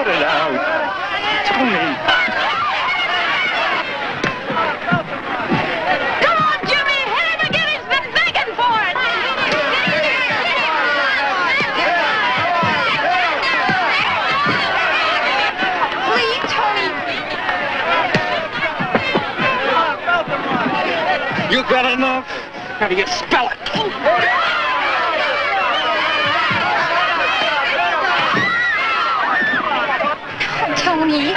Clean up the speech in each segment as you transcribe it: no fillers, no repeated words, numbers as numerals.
Cut it out. Tony. Come on, Jimmy. Hit him again. He's been begging for it. Please, Tony. You got enough? How do you spell it? Tony.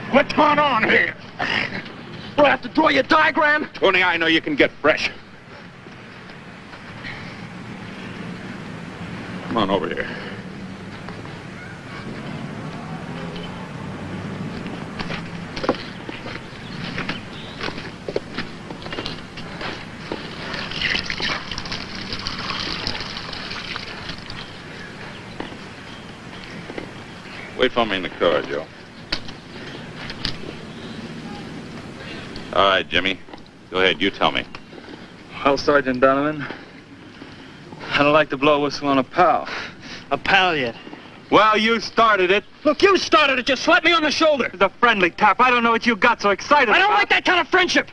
What's going on here? We'll have to draw you a diagram? Tony, I know you can get fresh. Come on over here. Wait for me in the car, Joe. All right, Jimmy. Go ahead, you tell me. Well, Sergeant Donovan, I don't like to blow a whistle on a pal. A pal yet? Well, you started it. Look, you started it. Just slap me on the shoulder. It's a friendly tap. I don't know what you got so excited I don't about. like that kind of friendship.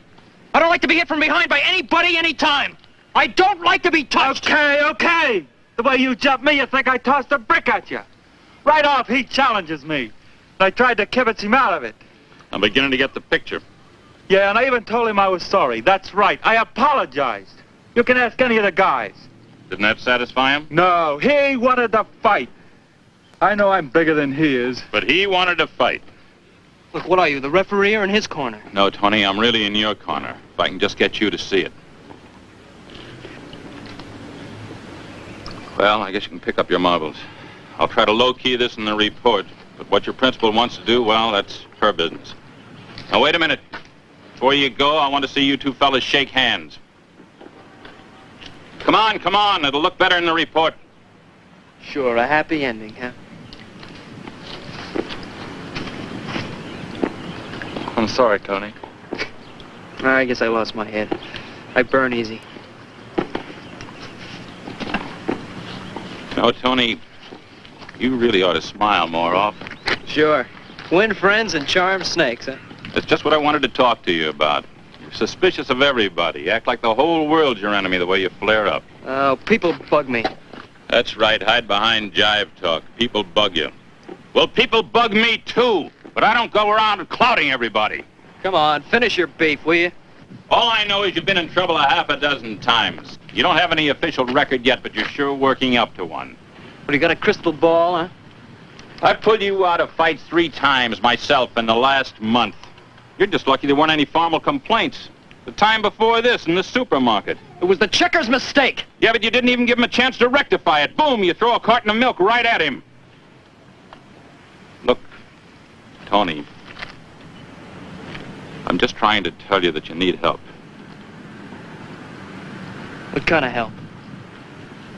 I don't like to be hit from behind by anybody, anytime. I don't like to be touched. Okay. The way you jumped me, you think I tossed a brick at you. Right off, he challenges me. I tried to kibitz him out of it. I'm beginning to get the picture. Yeah, and I even told him I was sorry. That's right. I apologized. You can ask any of the guys. Didn't that satisfy him? No, he wanted to fight. I know I'm bigger than he is. But he wanted to fight. Look, what are you, the referee or in his corner? No, Tony, I'm really in your corner. If I can just get you to see it. Well, I guess you can pick up your marbles. I'll try to low-key this in the report. But what your principal wants to do, well, that's her business. Now, wait a minute. Before you go, I want to see you two fellas shake hands. Come on. It'll look better in the report. Sure, a happy ending, huh? I'm sorry, Tony. I guess I lost my head. I burn easy. No, Tony, you really ought to smile more often. Sure. Win friends and charm snakes, huh? That's just what I wanted to talk to you about. You're suspicious of everybody. You act like the whole world's your enemy the way you flare up. Oh, people bug me. That's right. Hide behind jive talk. People bug you. Well, people bug me, too. But I don't go around clouting everybody. Come on, finish your beef, will you? All I know is you've been in trouble a half a dozen times. You don't have any official record yet, but you're sure working up to one. What, you got a crystal ball, huh? I pulled you out of fights 3 times myself in the last month. You're just lucky there weren't any formal complaints. The time before this in the supermarket. It was the checker's mistake. Yeah, but you didn't even give him a chance to rectify it. Boom, you throw a carton of milk right at him. Look, Tony, I'm just trying to tell you that you need help. What kind of help?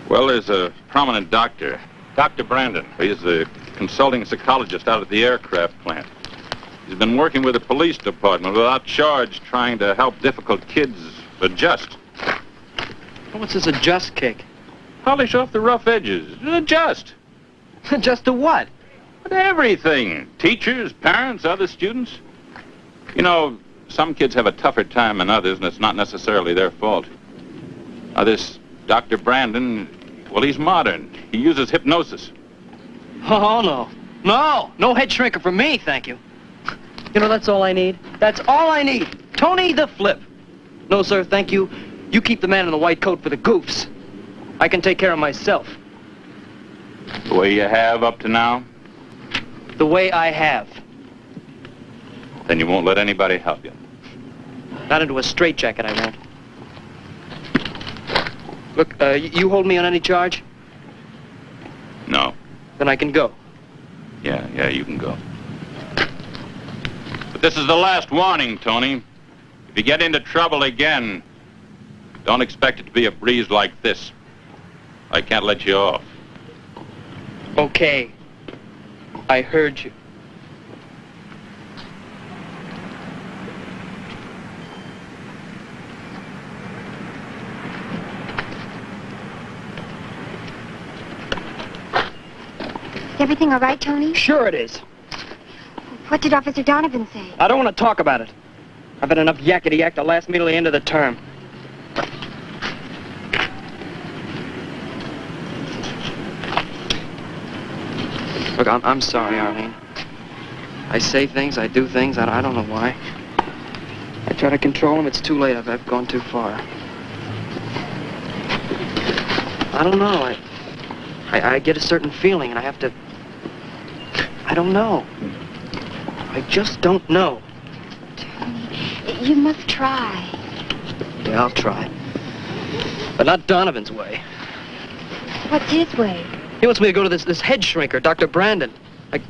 Well, there's a prominent doctor, Dr. Brandon. He's the consulting psychologist out at the aircraft plant. He's been working with the police department without charge, trying to help difficult kids adjust. What's this adjust kick? Polish off the rough edges. Adjust. Adjust to what? To everything. Teachers, parents, other students. You know, some kids have a tougher time than others, and it's not necessarily their fault. Now, this Dr. Brandon, well, he's modern. He uses hypnosis. Oh, no. No head shrinker for me, thank you. You know, that's all I need. That's all I need. Tony the Flip. No, sir, thank you. You keep the man in the white coat for the goofs. I can take care of myself. The way you have up to now? The way I have. Then you won't let anybody help you. Not into a straitjacket, I won't. Look, you hold me on any charge? No. Then I can go. Yeah, you can go. But this is the last warning, Tony. If you get into trouble again, don't expect it to be a breeze like this. I can't let you off. Okay. I heard you. Is everything all right, Tony? Sure it is. What did Officer Donovan say? I don't want to talk about it. I've had enough yakety-yak to last me till the end of the term. Look, I'm sorry, Arlene. I say things, I do things, I don't know why. I try to control them, it's too late. I've gone too far. I don't know. I get a certain feeling, and I have to... I don't know. I just don't know. Tony, you must try. Yeah, I'll try. But not Donovan's way. What's his way? He wants me to go to this head shrinker, Dr. Brandon.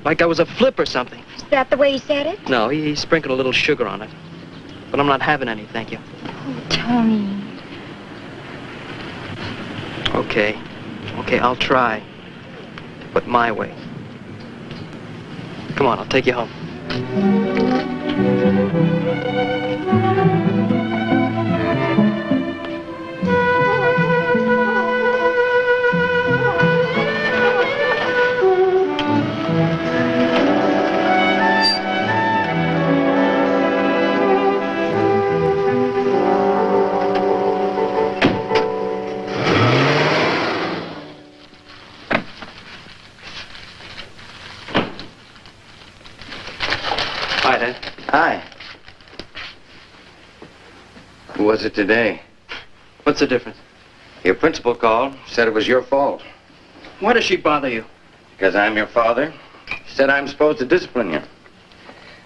Like I was a flip or something. Is that the way he said it? No, he sprinkled a little sugar on it. But I'm not having any, thank you. Oh, Tony. Okay, I'll try. But my way. Come on, I'll take you home. Hi, Dad. Hi. Who was it today? What's the difference? Your principal called, said it was your fault. Why does she bother you? Because I'm your father. Said I'm supposed to discipline you.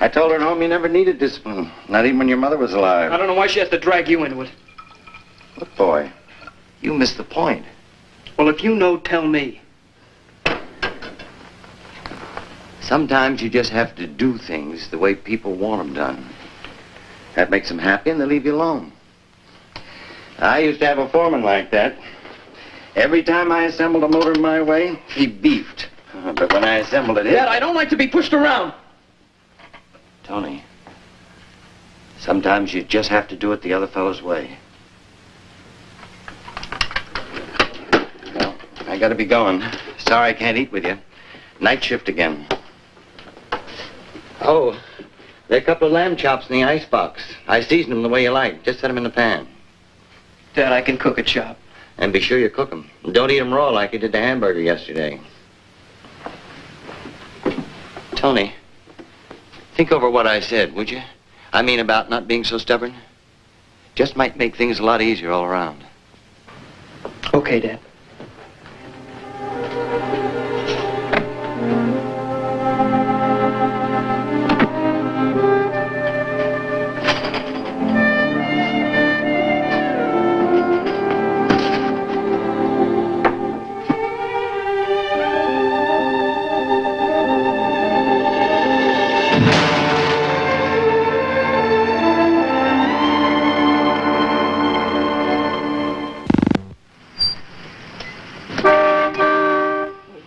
I told her at home you never needed discipline, not even when your mother was alive. I don't know why she has to drag you into it. Look, boy, you missed the point. Well, if you know, tell me. Sometimes you just have to do things the way people want them done. That makes them happy and they leave you alone. I used to have a foreman like that. Every time I assembled a motor my way, he beefed. But when I assembled it... Dad, I don't like to be pushed around. Tony, sometimes you just have to do it the other fellow's way. Well, I gotta be going. Sorry I can't eat with you. Night shift again. Oh, there are a couple of lamb chops in the icebox. I seasoned them the way you like. Just set them in the pan. Dad, I can cook a chop. And be sure you cook them. Don't eat them raw like you did the hamburger yesterday. Tony, think over what I said, would you? I mean about not being so stubborn. Just might make things a lot easier all around. Okay, Dad.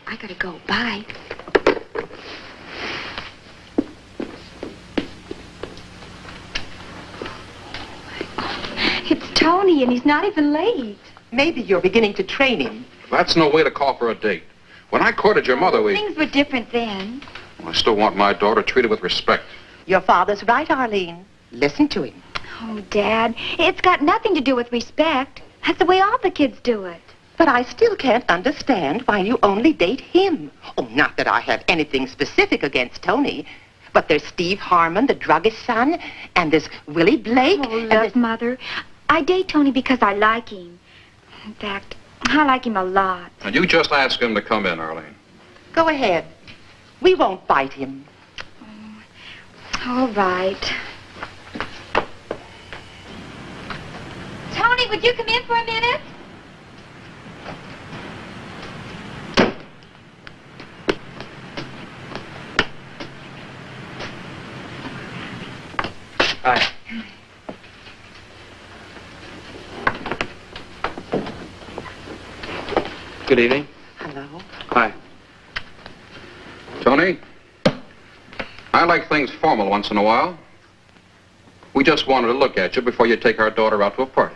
I gotta go. Bye. It's Tony, and he's not even late. Maybe you're beginning to train him. That's no way to call for a date. When I courted your mother, Things were different then. I still want my daughter treated with respect. Your father's right, Arlene. Listen to him. Oh, Dad, it's got nothing to do with respect. That's the way all the kids do it. But I still can't understand why you only date him. Oh, not that I have anything specific against Tony, but there's Steve Harmon, the druggist's son, and there's Willie Blake. Oh, and look, there's... Mother, I date Tony because I like him. In fact, I like him a lot. And you just ask him to come in, Arlene. Go ahead. We won't bite him. All right. Tony, would you come in for a minute? Hi. Good evening. Hello. Hi. Tony, I like things formal once in a while. We just wanted to look at you before you take our daughter out to a party.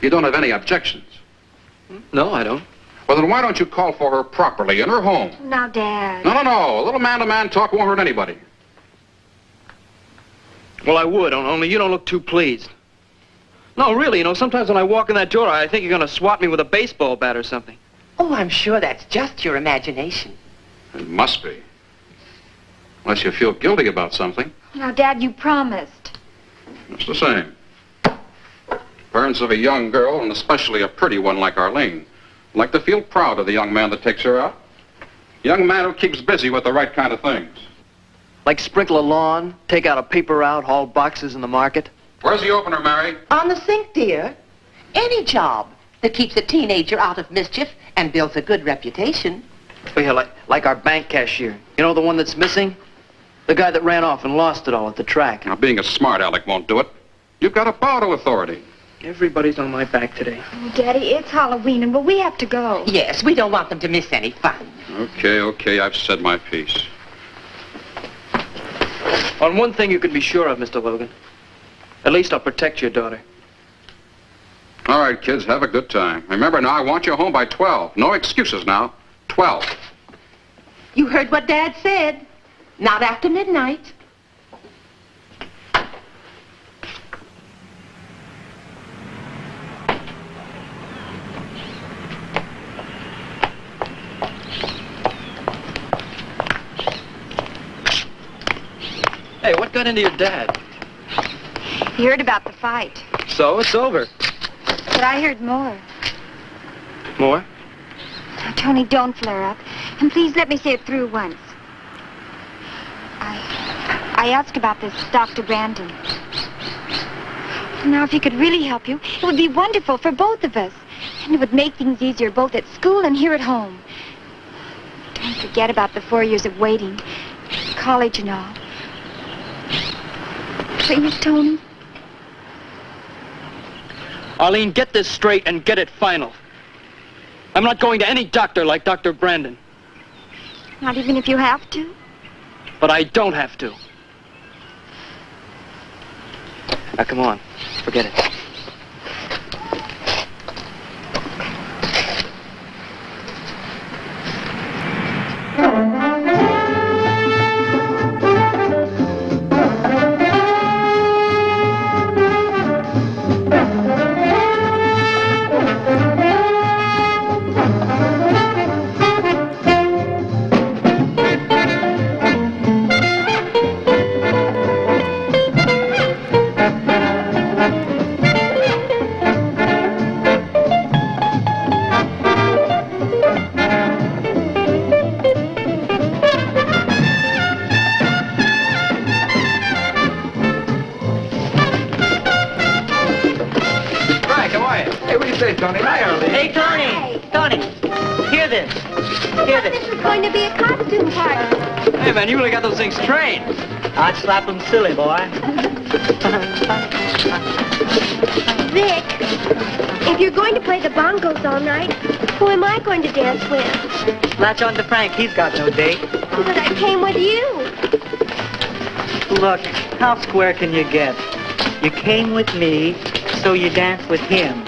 You don't have any objections. No, I don't. Well, then why don't you call for her properly in her home? Now, Dad. No. A little man-to-man talk won't hurt anybody. Well, I would, only you don't look too pleased. No, really, sometimes when I walk in that door, I think you're going to swat me with a baseball bat or something. Oh, I'm sure that's just your imagination. It must be. Unless you feel guilty about something. Now, Dad, you promised. It's the same. Parents of a young girl, and especially a pretty one like Arlene, like to feel proud of the young man that takes her out. Young man who keeps busy with the right kind of things. Like sprinkle a lawn, take out a paper route, haul boxes in the market. Where's the opener, Mary? On the sink, dear. Any job that keeps a teenager out of mischief and builds a good reputation. Oh, yeah, like our bank cashier. You know, the one that's missing? The guy that ran off and lost it all at the track. Now, being a smart aleck won't do it. You've got to bow to authority. Everybody's on my back today. Oh, Daddy, it's Halloween, and we have to go. Yes, we don't want them to miss any fun. Okay, I've said my piece. On one thing you can be sure of, Mr. Logan. At least I'll protect your daughter. All right, kids, have a good time. Remember now, I want you home by 12. No excuses now. 12. You heard what Dad said. Not after midnight. Hey, what got into your dad? He heard about the fight, So, it's over. but I heard more. More? Now, Tony, don't flare up. And please let me say it through once. I asked about this Dr. Brandon. Now, if he could really help you, it would be wonderful for both of us. And it would make things easier both at school and here at home. Don't forget about the 4 years of waiting, college and all. Please, Tony. Arlene, get this straight and get it final. I'm not going to any doctor like Dr. Brandon. Not even if you have to? But I don't have to. Now, come on. Forget it. Hey, Tony! Tony, hear this. Hear this. This is going to be a costume party. Hey, man, you really got those things trained. I'd slap him silly, boy. Vic, if you're going to play the bongos all night, who am I going to dance with? Latch on to Frank. He's got no date. But I came with you. Look, how square can you get? You came with me, so you dance with him.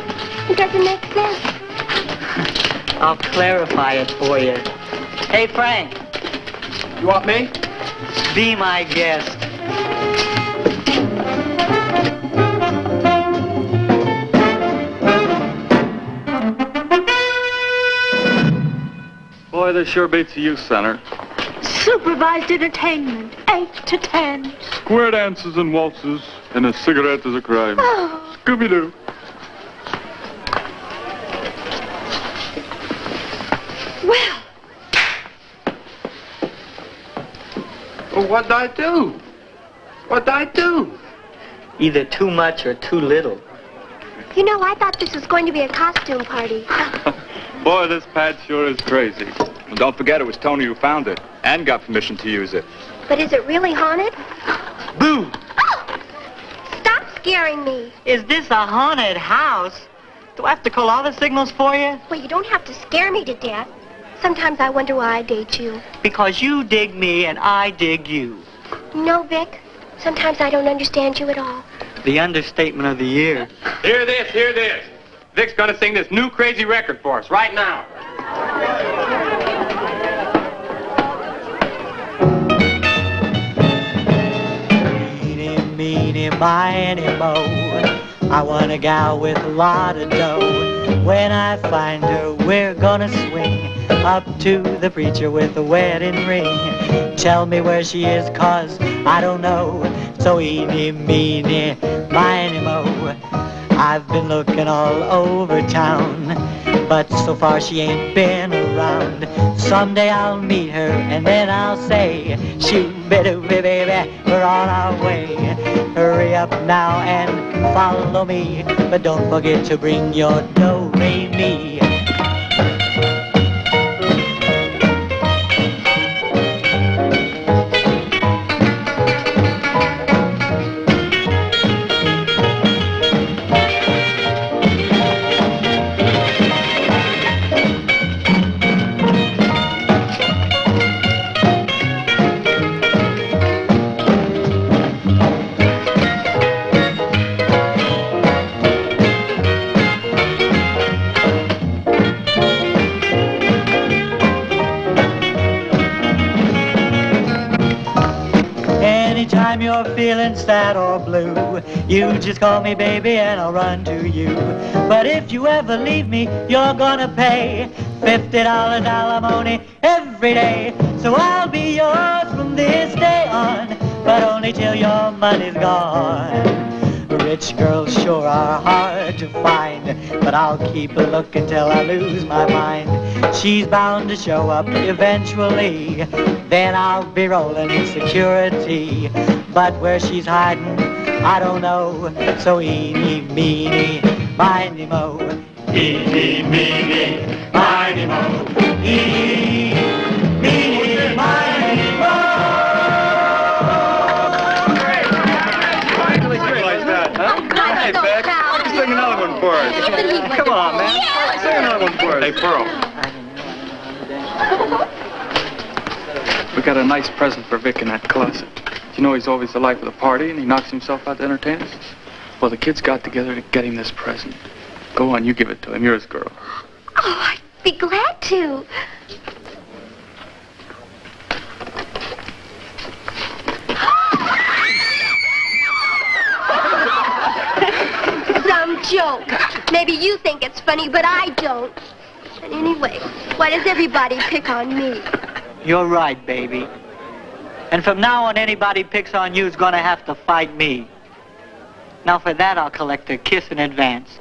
It doesn't make sense. I'll clarify it for you. Hey, Frank, You want me? be my guest. Boy, this sure beats the youth center. Supervised entertainment, 8 to 10. Square dances and waltzes, and a cigarette is a crime. Oh. Scooby-Doo. Well, what'd I do? What'd I do? Either too much or too little. You know, I thought this was going to be a costume party. Boy, this pad sure is crazy. Well, don't forget it was Tony who found it and got permission to use it. But is it really haunted? Boo! Stop scaring me. Is this a haunted house? Do I have to call all the signals for you? Well, you don't have to scare me to death. Sometimes I wonder why I date you. Because you dig me and I dig you. No, Vic. Sometimes I don't understand you at all. The understatement of the year. Hear this, hear this. Vic's gonna sing this new crazy record for us right now. Meeny, meeny, miny, mo. I want a gal with a lot of dough. When I find her, we're gonna swing up to the preacher with a wedding ring. Tell me where she is, 'cause I don't know. So eeny, meeny, miny, mo. I've been looking all over town, but so far she ain't been around. Someday I'll meet her and then I'll say, shoo-ba-doo-ba, baby, we're on our way. Hurry up now and follow me, but don't forget to bring your do-re-mi. Anytime you're feeling sad or blue, you just call me, baby, and I'll run to you. But if you ever leave me, you're gonna pay $50 alimony every day. So I'll be yours from this day on, but only till your money's gone. Rich girls sure are hard to find, but I'll keep a looking till I lose my mind. She's bound to show up eventually, then I'll be rolling in security. But where she's hiding, I don't know. So eeny, meeny, miny, mo. Eeny, meeny, miny, mo. Eeny, meeny, miny, mo. Hey, Beck, sing another one for us. Come on, man. Sing another one for us. Hey, Pearl. We got a nice present for Vic in that closet. You know he's always the life of the party, and he knocks himself out to entertain us. Well, the kids got together to get him this present. Go on, you give it to him. You're his girl. Oh, I'd be glad to. Some joke. Maybe you think it's funny, but I don't. And anyway, why does everybody pick on me? You're right, baby. And from now on, anybody picks on you is gonna have to fight me. Now for that, I'll collect a kiss in advance.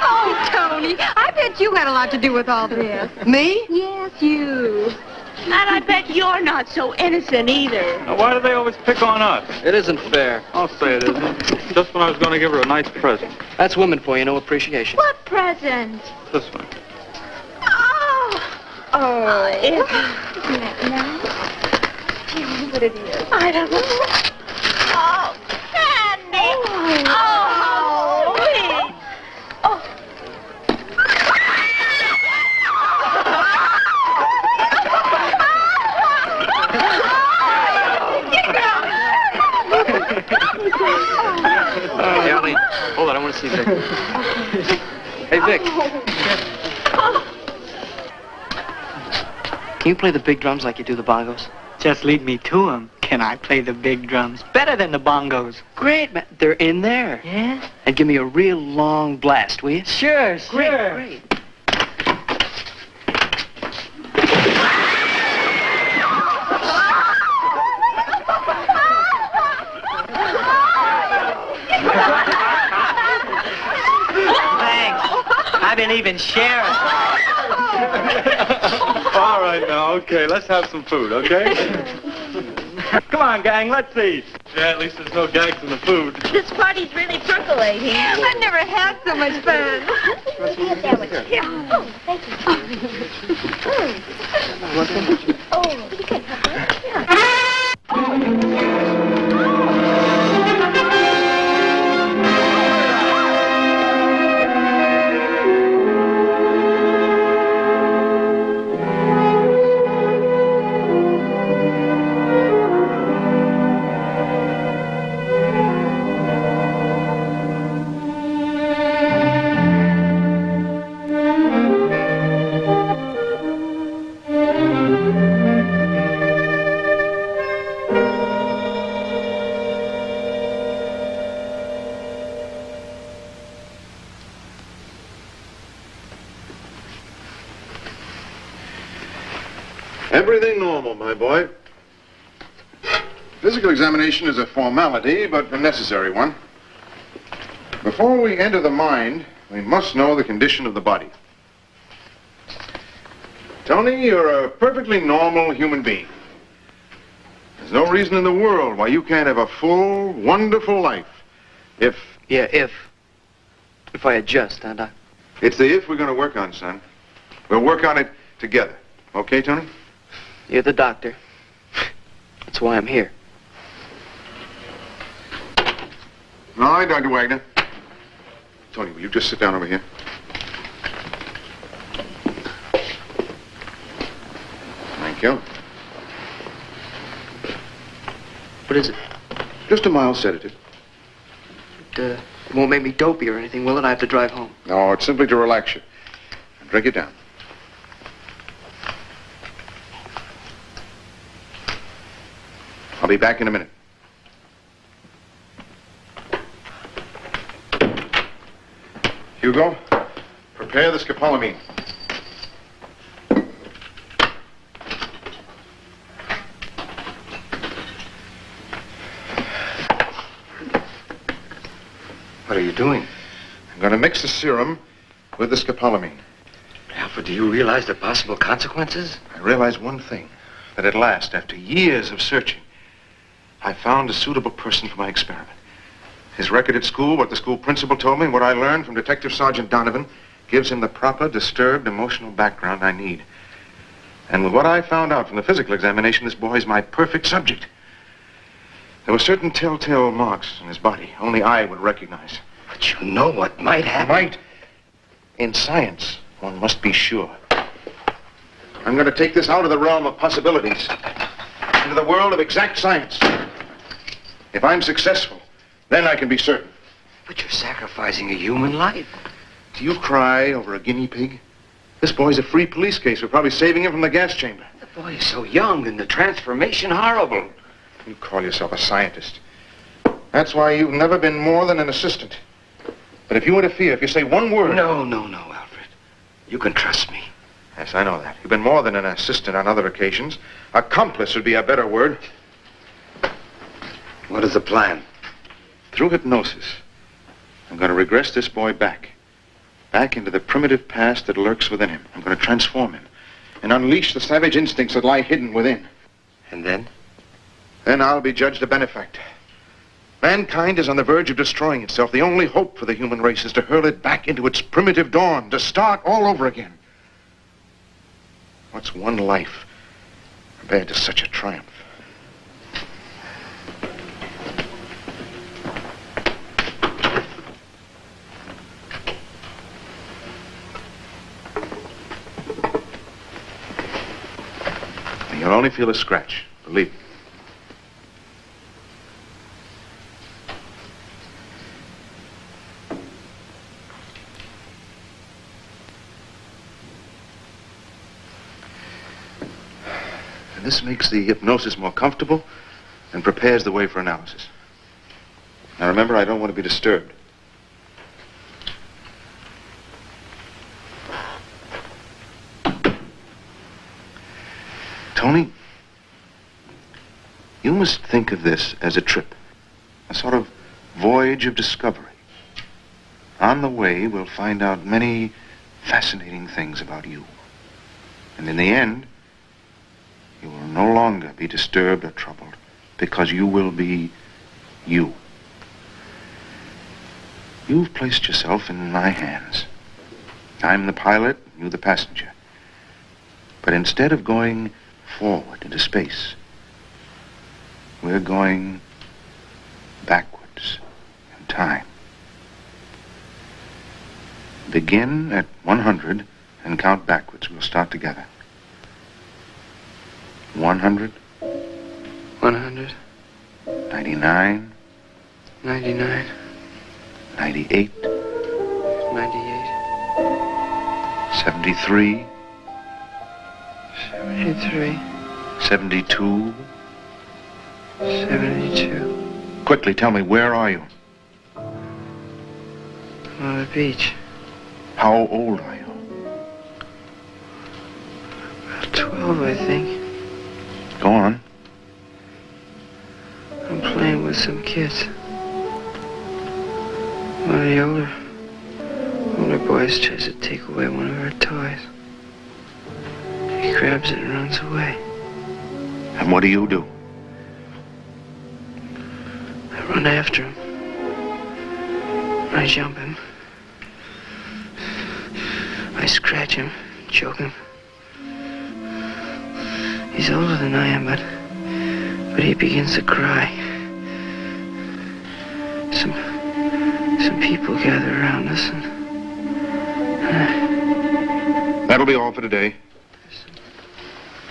Oh, Tony, I bet you had a lot to do with all this. Me? Yes, you. And I bet you're not so innocent either. Now, why do they always pick on us? It isn't fair. I'll say it isn't. Just when I was going to give her a nice present. That's women for you, no appreciation. What present? This one. Oh, isn't that nice? Tell me what it is. I don't know. Oh, Sandy! Oh, sweet! Oh. Hey, Arlene, hold on, I want to see Vic. Hey, Vic. Can you play the big drums like you do the bongos? Just lead me to 'em. Can I play the big drums better than the bongos? Great, man. They're in there. Yeah? And give me a real long blast, will you? Sure. Great. Thanks. I believe in sharing. All right, now, okay, let's have some food, okay? Come on, gang, let's eat. Yeah, at least there's no gags in the food. This party's really percolating. I've never had so much fun. Here. Oh, thank you. Oh, you can have that. Everything normal, my boy. Physical examination is a formality, but a necessary one. Before we enter the mind, we must know the condition of the body. Tony, you're a perfectly normal human being. There's no reason in the world why you can't have a full, wonderful life. If I adjust, huh, Doc? it's the if we're going to work on, son. We'll work on it together. Okay, Tony? You're the doctor. That's why I'm here. All right, Dr. Wagner. Tony, will you just sit down over here? Thank you. What is it? Just a mild sedative. It won't make me dopey or anything, will it? I have to drive home. No, it's simply to relax you. Drink it down. I'll be back in a minute. Hugo, prepare the scopolamine. What are you doing? I'm going to mix the serum with the scopolamine. Alfred, do you realize the possible consequences? I realize one thing, that at last, after years of searching, I found a suitable person for my experiment. His record at school, what the school principal told me, and what I learned from Detective Sergeant Donovan gives him the proper, disturbed, emotional background I need. And with what I found out from the physical examination, this boy's my perfect subject. There were certain telltale marks on his body only I would recognize. But you know what might happen. Might? In science, one must be sure. I'm going to take this out of the realm of possibilities into the world of exact science. If I'm successful, then I can be certain. But you're sacrificing a human life. Do you cry over a guinea pig? This boy's a free police case. We're probably saving him from the gas chamber. The boy is so young and the transformation horrible. You call yourself a scientist. That's why you've never been more than an assistant. But if you interfere, if you say one word... No, Alfred. You can trust me. Yes, I know that. You've been more than an assistant on other occasions. Accomplice would be a better word. What is the plan? Through hypnosis, I'm going to regress this boy back into the primitive past that lurks within him. I'm going to transform him and unleash the savage instincts that lie hidden within. And then? Then I'll be judged a benefactor. Mankind is on the verge of destroying itself. The only hope for the human race is to hurl it back into its primitive dawn, to start all over again. What's one life compared to such a triumph? You'll only feel a scratch, believe me. And this makes the hypnosis more comfortable and prepares the way for analysis. Now remember, I don't want to be disturbed. Tony, you must think of this as a trip, a sort of voyage of discovery. On the way, we'll find out many fascinating things about you. And in the end, You will no longer be disturbed or troubled because you will be you. You've placed yourself in my hands. I'm the pilot, you the passenger. But instead of going forward into space, we're going backwards in time. Begin at 100 and count backwards. We'll start together. 100. 100. 99. 99. 98. 98. 73. 73. 72. 72. Quickly, tell me, where are you? On the beach. How old are you? About 12, I think. Go on. I'm playing with some kids. One of the older boys tries to take away one of our toys. He grabs it and runs away. And what do? I run after him. I jump him. I scratch him, choke him. He's older than I am, but he begins to cry. Some people gather around us and That'll be all for today.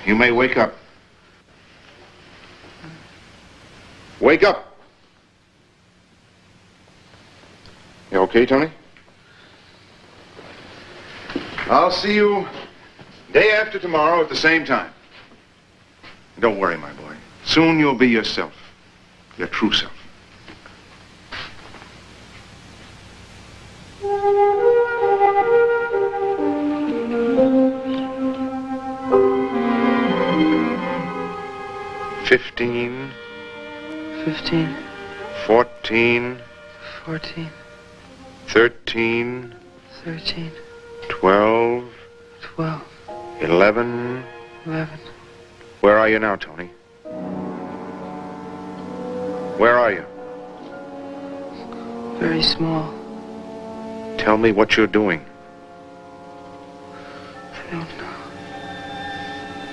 You may wake up. Wake up! You okay, Tony? I'll see you day after tomorrow at the same time. Don't worry, my boy. Soon you'll be yourself. Your true self. Fifteen. 15. 14. 14. 13. 13. 12. 12. 11. 11. Where are you now, Tony? Where are you? Very small. Tell me what you're doing. I don't know.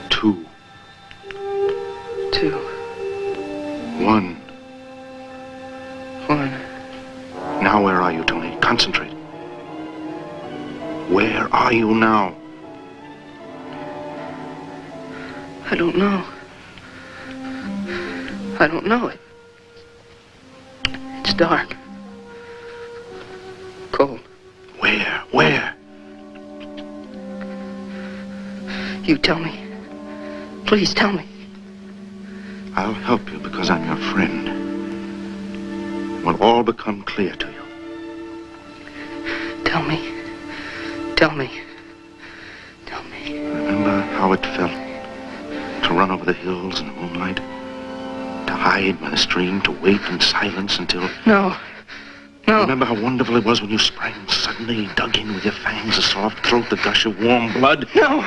2. 2. 1. 1. Now where are you, Tony? Concentrate. Where are you now? I don't know. I don't know it. It's dark. Cold. Where? You tell me. Please tell me. I'll help you because I'm your friend. It will all become clear to you. Tell me. Tell me. Tell me. Remember how it felt to run over the hills in the moonlight? To hide by the stream, to wait in silence until... No. Remember how wonderful it was when you sprang suddenly, dug in with your fangs, a soft throat, the gush of warm blood? No!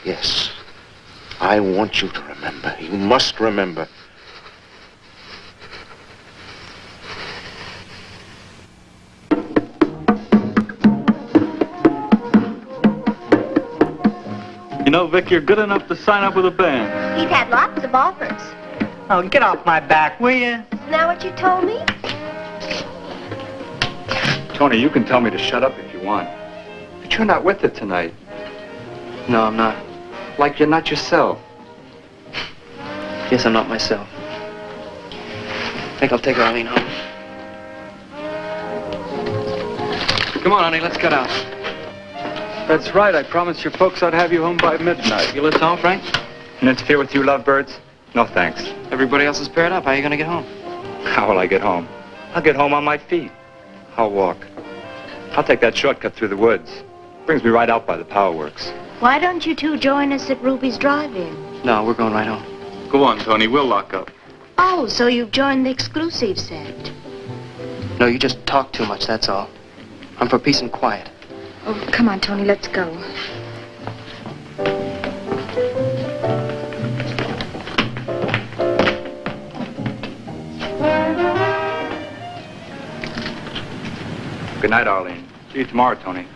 Yes. I want you to remember. You must remember. You know, Vic, you're good enough to sign up with a band. He's had lots of offers. Oh, get off my back, will you? Isn't that what you told me? Tony, you can tell me to shut up if you want. But you're not with it tonight. No, I'm not. Like you're not yourself. Yes, I'm not myself. I think I'll take Arlene home. Come on, honey, let's get out. That's right. I promised your folks I'd have you home by midnight. You lift home, Frank? And interfere with you lovebirds? No, thanks. Everybody else is paired up. How are you going to get home? How will I get home? I'll get home on my feet. I'll walk. I'll take that shortcut through the woods. Brings me right out by the power works. Why don't you two join us at Ruby's Drive-In? No, we're going right home. Go on, Tony. We'll lock up. Oh, so you've joined the exclusive set. No, you just talk too much, that's all. I'm for peace and quiet. Oh, come on, Tony, let's go. Good night, Arlene. See you tomorrow, Tony.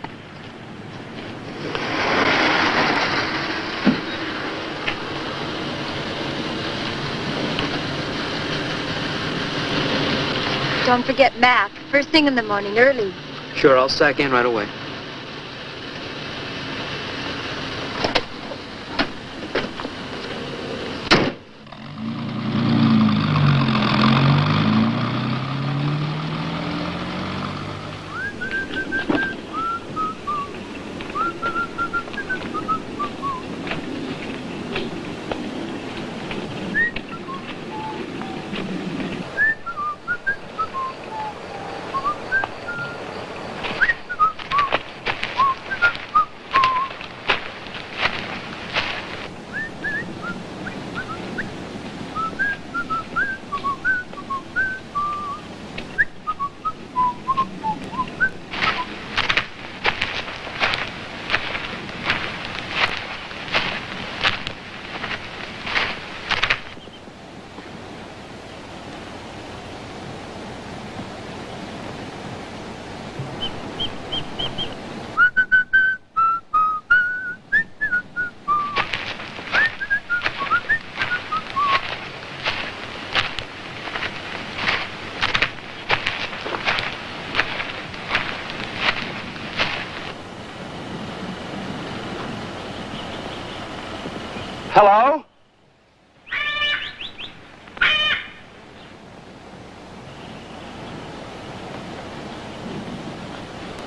Don't forget math. First thing in the morning, early. Sure, I'll sack in right away. Hello?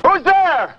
Who's there?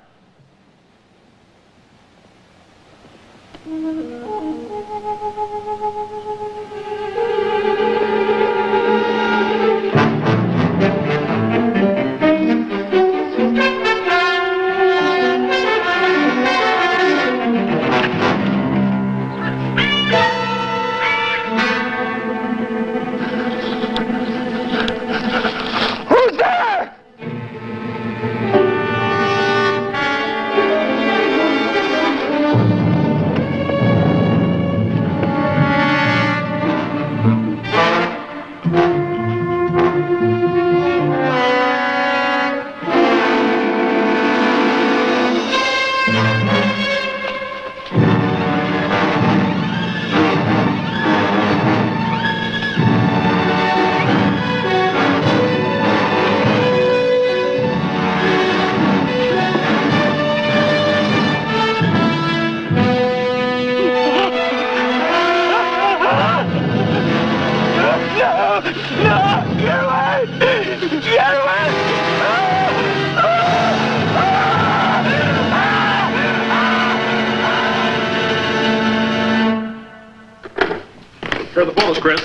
Here are the photos, Chris.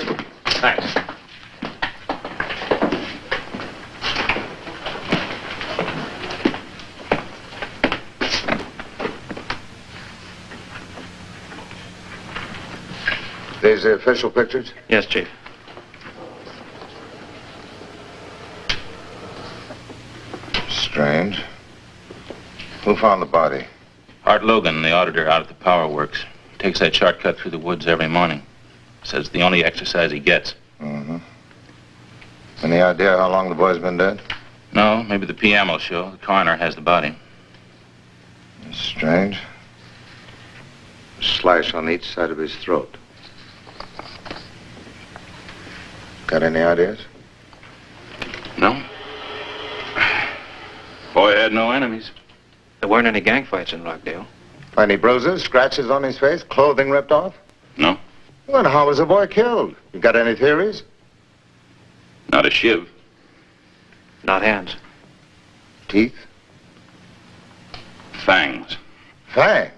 Thanks. These the official pictures? Yes, Chief. Strange. Who found the body? Art Logan, the auditor out at the power works. Takes that shortcut through the woods every morning. Says it's the only exercise he gets. Mm-hmm. Any idea how long the boy's been dead? No, maybe the PM will show. The coroner has the body. Strange. A slash on each side of his throat. Got any ideas? No. Boy had no enemies. There weren't any gang fights in Rockdale. Any bruises, scratches on his face, clothing ripped off? No. Well, how was the boy killed? You got any theories? Not a shiv. Not hands. Teeth? Fangs. Fangs?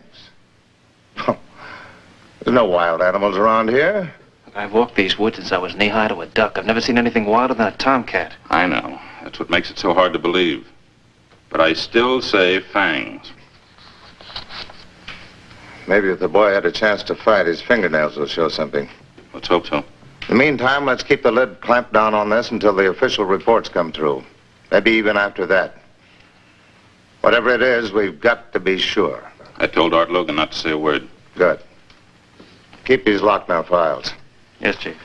There's no wild animals around here. I've walked these woods since I was knee-high to a duck. I've never seen anything wilder than a tomcat. I know. That's what makes it so hard to believe. But I still say fangs. Maybe if the boy had a chance to fight, his fingernails will show something. Let's hope so. In the meantime, let's keep the lid clamped down on this until the official reports come through. Maybe even after that. Whatever it is, we've got to be sure. I told Art Logan not to say a word. Good. Keep these locked in our files. Yes, Chief.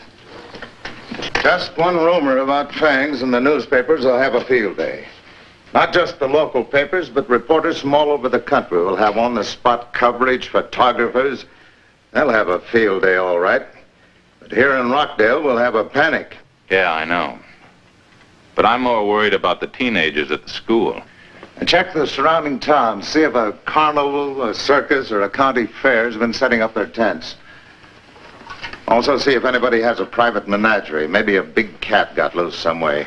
Just one rumor about fangs in the newspapers will have a field day. Not just the local papers, but reporters from all over the country will have on-the-spot coverage, photographers. They'll have a field day, all right. But here in Rockdale, we'll have a panic. Yeah, I know. But I'm more worried about the teenagers at the school. And check the surrounding towns. See if a carnival, a circus, or a county fair has been setting up their tents. Also see if anybody has a private menagerie. Maybe a big cat got loose some way.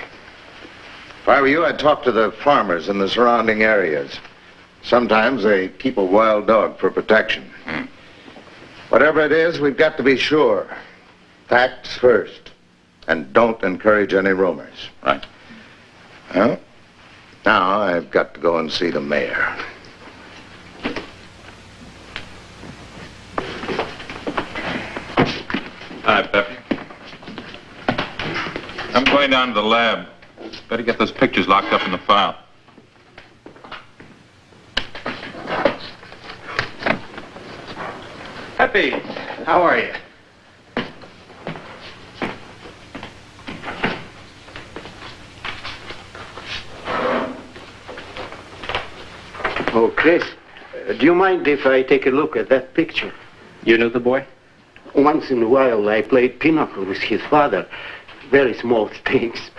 If I were you, I'd talk to the farmers in the surrounding areas. Sometimes they keep a wild dog for protection. Whatever it is, we've got to be sure. Facts first. And don't encourage any rumors. Right. Well, now I've got to go and see the mayor. Hi, Peppy. I'm going down to the lab. Better get those pictures locked up in the file. Peppy, how are you? Oh, Chris, do you mind if I take a look at that picture? You knew the boy? Once in a while, I played pinochle with his father. Very small stakes.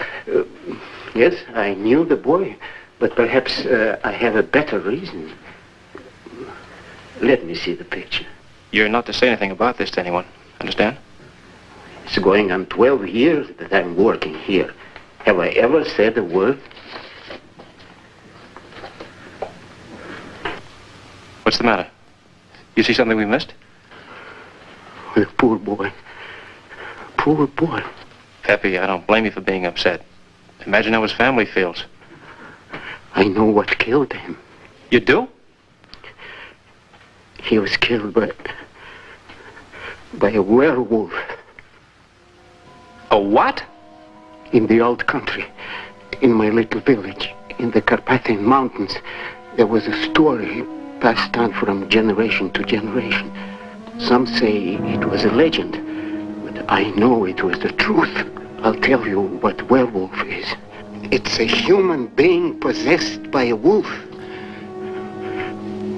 Yes, I knew the boy, but perhaps I have a better reason. Let me see the picture. You're not to say anything about this to anyone, understand? It's going on 12 years that I'm working here. Have I ever said a word? What's the matter? You see something we missed? The poor boy. Poor boy. Peppy, I don't blame you for being upset. Imagine how his family feels. I know what killed him. You do? He was killed by a werewolf. A what? In the old country, in my little village, in the Carpathian Mountains, there was a story passed on from generation to generation. Some say it was a legend, but I know it was the truth. I'll tell you what werewolf is. It's a human being possessed by a wolf.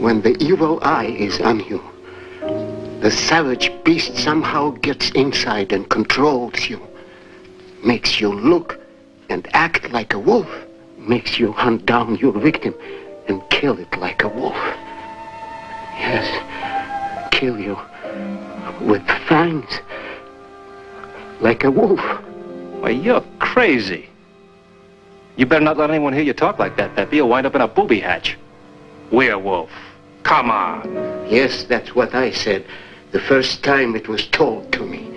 When the evil eye is on you, the savage beast somehow gets inside and controls you. Makes you look and act like a wolf. Makes you hunt down your victim and kill it like a wolf. Yes, kill you with fangs like a wolf. Why, you're crazy. You better not let anyone hear you talk like that, Peppy. You'll wind up in a booby hatch. Werewolf. Come on. Yes, that's what I said the first time it was told to me.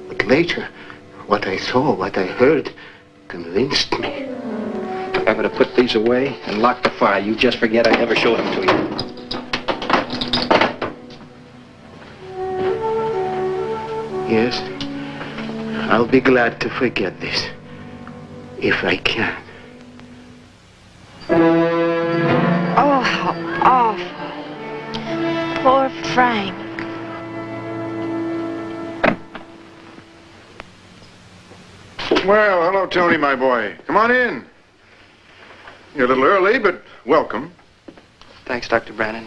But later, what I saw, what I heard, convinced me. I'm going to put these away and lock the file. You just forget I ever showed them to you. Yes, I'll be glad to forget this, if I can. Oh, how awful. Poor Frank. Well, hello, Tony, my boy. Come on in. You're a little early, but welcome. Thanks, Dr. Brandon.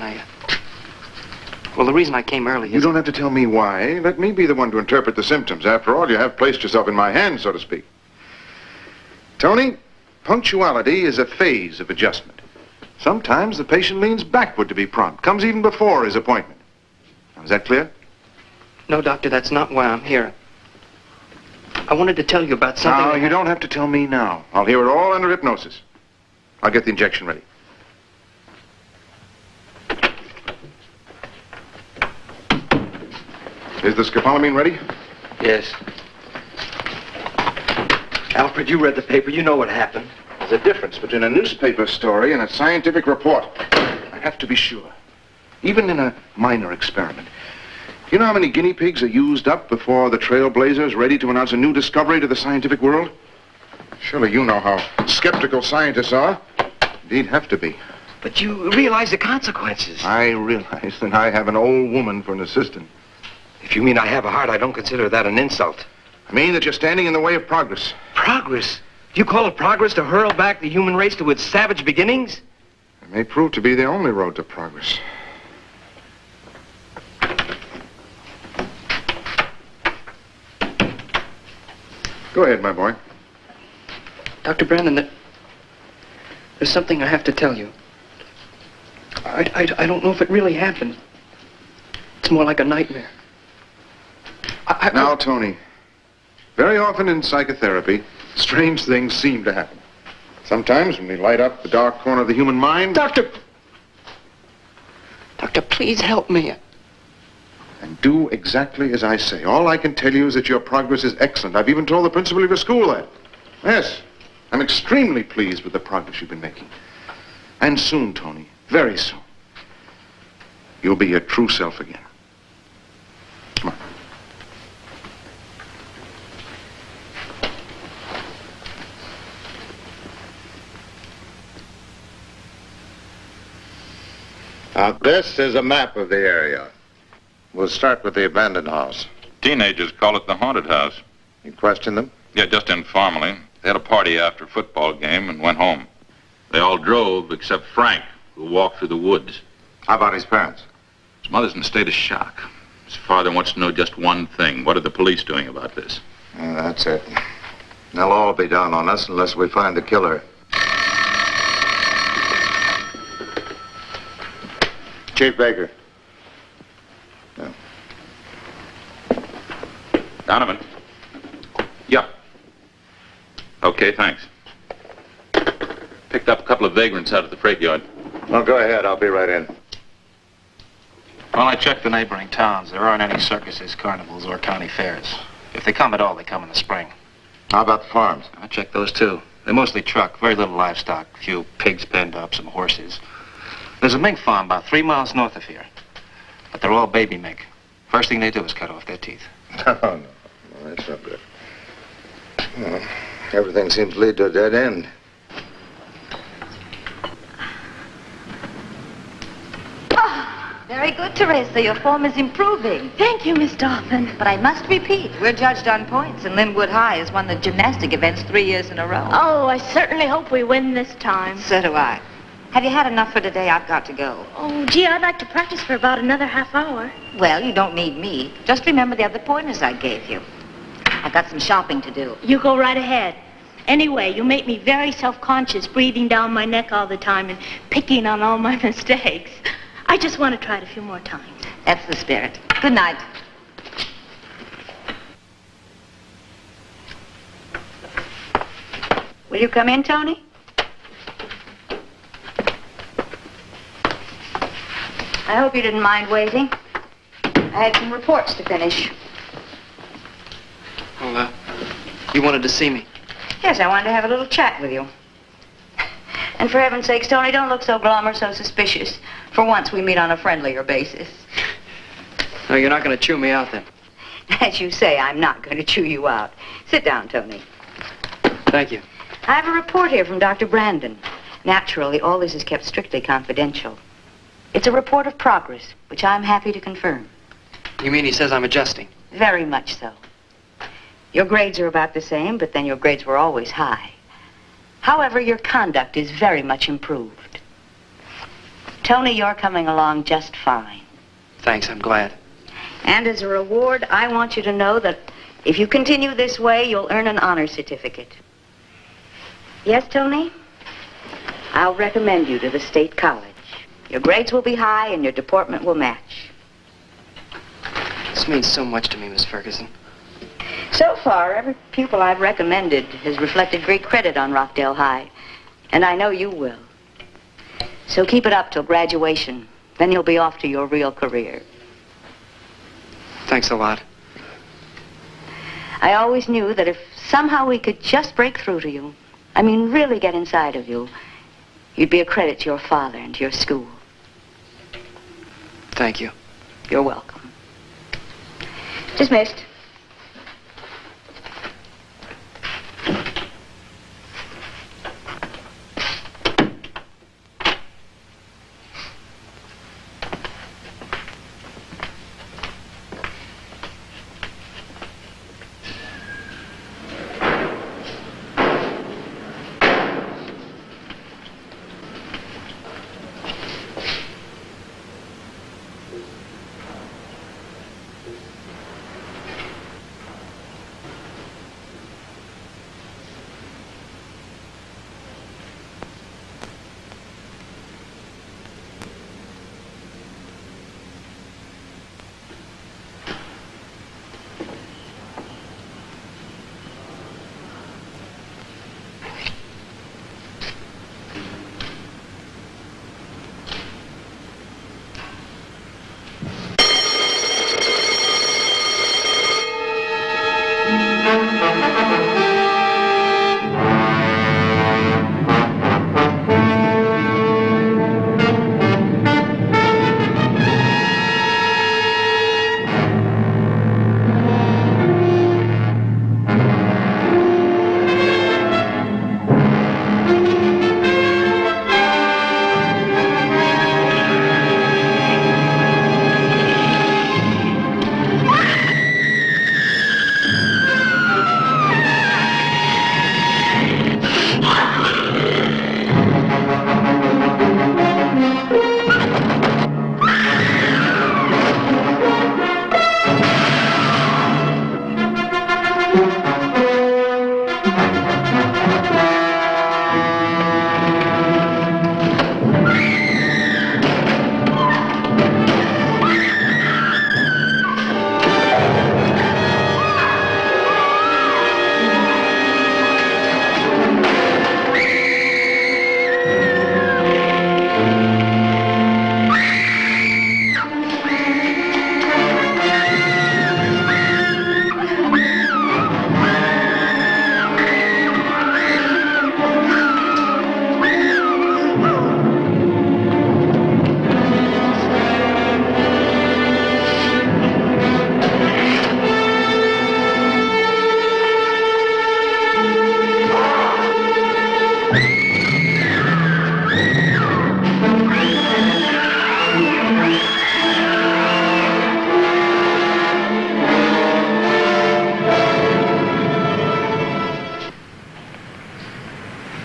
Well, the reason I came early is... You don't have to tell me why. Let me be the one to interpret the symptoms. After all, you have placed yourself in my hands, so to speak. Tony, punctuality is a phase of adjustment. Sometimes the patient leans backward to be prompt, comes even before his appointment. Now, is that clear? No, Doctor, that's not why I'm here. I wanted to tell you about something... No, you don't have to tell me now. I'll hear it all under hypnosis. I'll get the injection ready. Is the scopolamine ready? Yes. Alfred, you read the paper. You know what happened. There's a difference between a newspaper story and a scientific report. I have to be sure. Even in a minor experiment. You know how many guinea pigs are used up before the trailblazer is ready to announce a new discovery to the scientific world? Surely you know how skeptical scientists are. Indeed, have to be. But you realize the consequences. I realize that I have an old woman for an assistant. If you mean I have a heart, I don't consider that an insult. I mean that you're standing in the way of progress. Progress? You call it progress to hurl back the human race to its savage beginnings? It may prove to be the only road to progress. Go ahead, my boy. Dr. Brandon, there's something I have to tell you. I don't know if it really happened. It's more like a nightmare. Now, Tony, very often in psychotherapy, strange things seem to happen. Sometimes when we light up the dark corner of the human mind... Doctor, please help me. And do exactly as I say. All I can tell you is that your progress is excellent. I've even told the principal of your school that. Yes, I'm extremely pleased with the progress you've been making. And soon, Tony, very soon, you'll be your true self again. Come on. This is a map of the area. We'll start with the abandoned house. Teenagers call it the haunted house. You questioned them? Yeah, just informally. They had a party after a football game and went home. They all drove except Frank, who walked through the woods. How about his parents? His mother's in a state of shock. His father wants to know just one thing. What are the police doing about this? That's it. They'll all be down on us unless we find the killer. Chief Baker. No. Donovan. Yeah. Okay, thanks. Picked up a couple of vagrants out at the freight yard. Well, go ahead. I'll be right in. Well, I checked the neighboring towns. There aren't any circuses, carnivals, or county fairs. If they come at all, they come in the spring. How about the farms? I checked those, too. They're mostly truck, very little livestock. A few pigs penned up, some horses. There's a mink farm about 3 miles north of here. But they're all baby mink. First thing they do is cut off their teeth. No, that's not good. Well, everything seems to lead to a dead end. Very good, Teresa. Your form is improving. Thank you, Miss Dolphin. But I must repeat, we're judged on points, and Linwood High has won the gymnastic events 3 years in a row. Oh, I certainly hope we win this time. So do I. Have you had enough for today? I've got to go. Oh, gee, I'd like to practice for about another half hour. Well, you don't need me. Just remember the other pointers I gave you. I've got some shopping to do. You go right ahead. Anyway, you make me very self-conscious, breathing down my neck all the time and picking on all my mistakes. I just want to try it a few more times. That's the spirit. Good night. Will you come in, Tony? I hope you didn't mind waiting. I had some reports to finish. Well, you wanted to see me. Yes, I wanted to have a little chat with you. And for heaven's sakes, Tony, don't look so glum or so suspicious. For once, we meet on a friendlier basis. No, you're not going to chew me out then. As you say, I'm not going to chew you out. Sit down, Tony. Thank you. I have a report here from Dr. Brandon. Naturally, all this is kept strictly confidential. It's a report of progress, which I'm happy to confirm. You mean he says I'm adjusting? Very much so. Your grades are about the same, but then your grades were always high. However, your conduct is very much improved. Tony, you're coming along just fine. Thanks, I'm glad. And as a reward, I want you to know that if you continue this way, you'll earn an honor certificate. Yes, Tony? I'll recommend you to the State College. Your grades will be high and your deportment will match. This means so much to me, Miss Ferguson. So far, every pupil I've recommended has reflected great credit on Rockdale High. And I know you will. So keep it up till graduation. Then you'll be off to your real career. Thanks a lot. I always knew that if somehow we could just break through to you, I mean really get inside of you, you'd be a credit to your father and to your school. Thank you. You're welcome. Dismissed.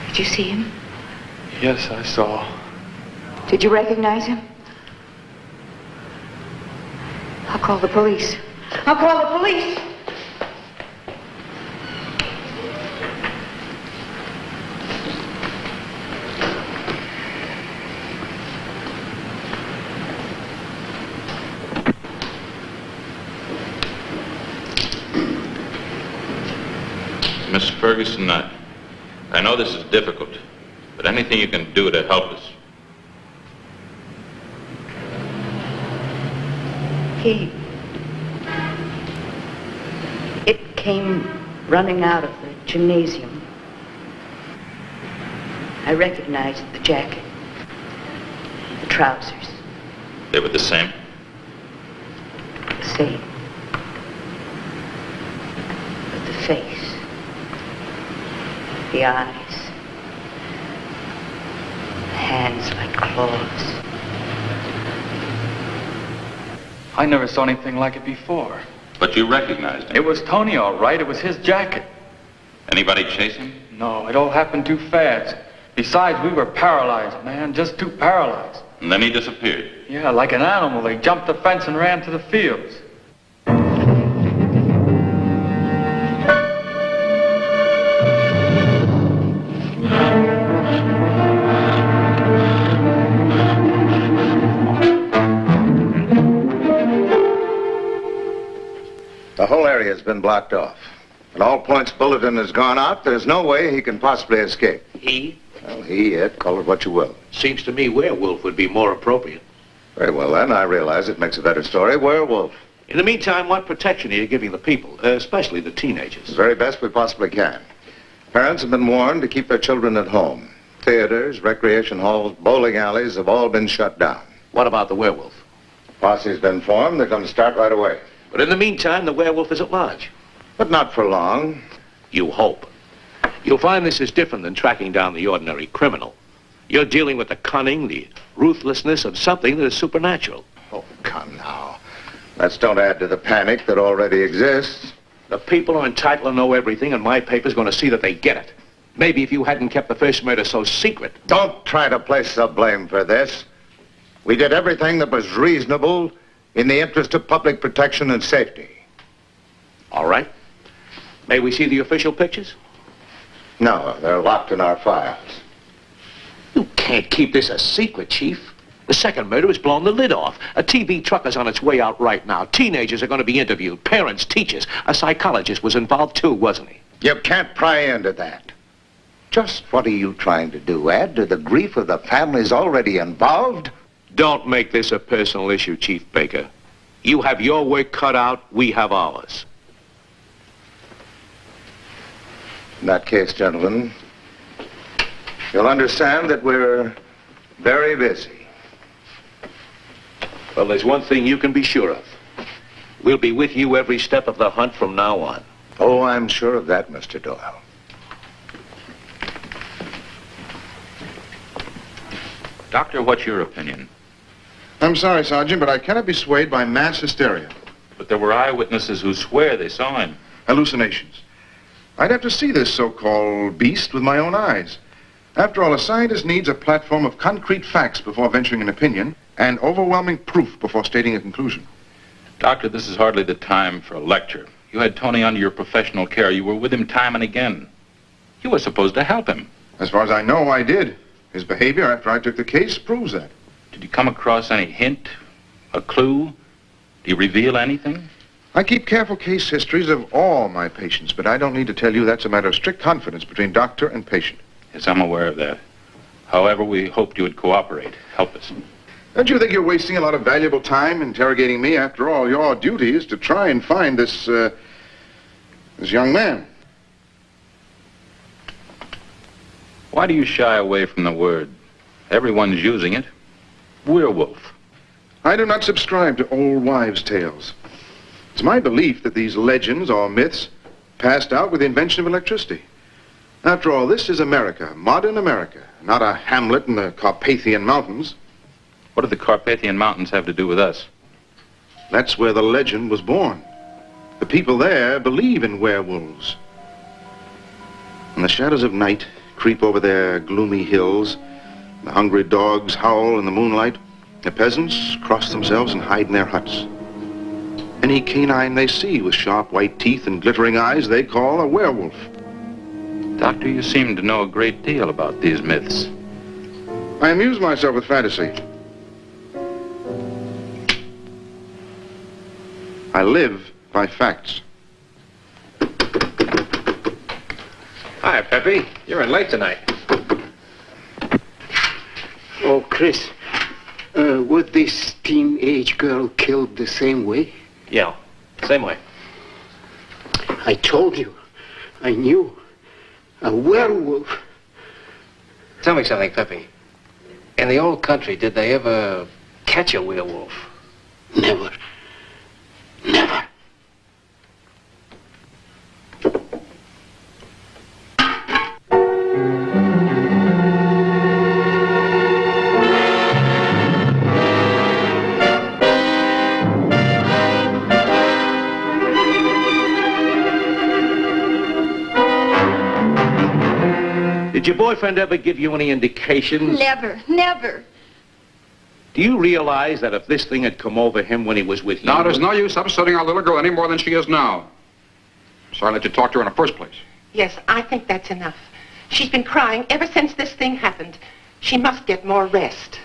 Did you see him? Yes, I saw. Did you recognize him? I'll call the police. I'll call the police. Miss Ferguson, I know this is difficult, but anything you can do to help us. It came running out of the gymnasium. I recognized the jacket, the trousers. They were the same? The same. But the face, the eyes, the hands like claws. I never saw anything like it before. But you recognized him? It was Tony, all right. It was his jacket. Anybody chase him? No, it all happened too fast. Besides, we were paralyzed, man, just too paralyzed. And then he disappeared? Yeah, like an animal. They jumped the fence and ran to the fields. The whole area has been blocked off. An all-points bulletin has gone out. There's no way he can possibly escape. He? Well, he, it, call it what you will. Seems to me werewolf would be more appropriate. Very well, then. I realize it makes a better story. Werewolf. In the meantime, what protection are you giving the people, especially the teenagers? The very best we possibly can. Parents have been warned to keep their children at home. Theaters, recreation halls, bowling alleys have all been shut down. What about the werewolf? Posse's been formed. They're going to start right away. But in the meantime, the werewolf is at large. But not for long. You hope. You'll find this is different than tracking down the ordinary criminal. You're dealing with the cunning, the ruthlessness of something that is supernatural. Oh, come now. Let's don't add to the panic that already exists. The people are entitled to know everything, and my paper's going to see that they get it. Maybe if you hadn't kept the first murder so secret. Don't try to place the blame for this. We did everything that was reasonable in the interest of public protection and safety. All right. May we see the official pictures? No, they're locked in our files. You can't keep this a secret, Chief. The second murder has blown the lid off. A TV truck is on its way out right now. Teenagers are going to be interviewed. Parents, teachers. A psychologist was involved too, wasn't he? You can't pry into that. Just what are you trying to do? Add to the grief of the families already involved? Don't make this a personal issue, Chief Baker. You have your work cut out, we have ours. In that case, gentlemen, you'll understand that we're very busy. Well, there's one thing you can be sure of. We'll be with you every step of the hunt from now on. Oh, I'm sure of that, Mr. Doyle. Doctor, what's your opinion? I'm sorry, Sergeant, but I cannot be swayed by mass hysteria. But there were eyewitnesses who swear they saw him. Hallucinations. I'd have to see this so-called beast with my own eyes. After all, a scientist needs a platform of concrete facts before venturing an opinion and overwhelming proof before stating a conclusion. Doctor, this is hardly the time for a lecture. You had Tony under your professional care. You were with him time and again. You were supposed to help him. As far as I know, I did. His behavior after I took the case proves that. Did you come across any hint, a clue? Did he reveal anything? I keep careful case histories of all my patients, but I don't need to tell you that's a matter of strict confidence between doctor and patient. Yes, I'm aware of that. However, we hoped you would cooperate. Help us. Don't you think you're wasting a lot of valuable time interrogating me? After all, your duty is to try and find this young man. Why do you shy away from the word? Everyone's using it. Werewolf. I do not subscribe to old wives' tales. It's my belief that these legends or myths passed out with the invention of electricity. After all, this is America, modern America, not a hamlet in the Carpathian Mountains. What do the Carpathian Mountains have to do with us? That's where the legend was born. The people there believe in werewolves. When the shadows of night creep over their gloomy hills, the hungry dogs howl in the moonlight, the peasants cross themselves and hide in their huts. Any canine they see with sharp white teeth and glittering eyes they call a werewolf. Doctor, you seem to know a great deal about these myths. I amuse myself with fantasy. I live by facts. Hi, Peppy. You're in late tonight. Oh, Chris, was this teenage girl killed the same way? Yeah, same way. I told you. I knew. A werewolf. Tell me something, Peppy. In the old country, did they ever catch a werewolf? Never. Never. Did your boyfriend ever give you any indications? Never, never. Do you realize that if this thing had come over him when he was with you... Now, there's no use upsetting our little girl any more than she is now. Sorry I let you talk to her in the first place. Yes, I think that's enough. She's been crying ever since this thing happened. She must get more rest.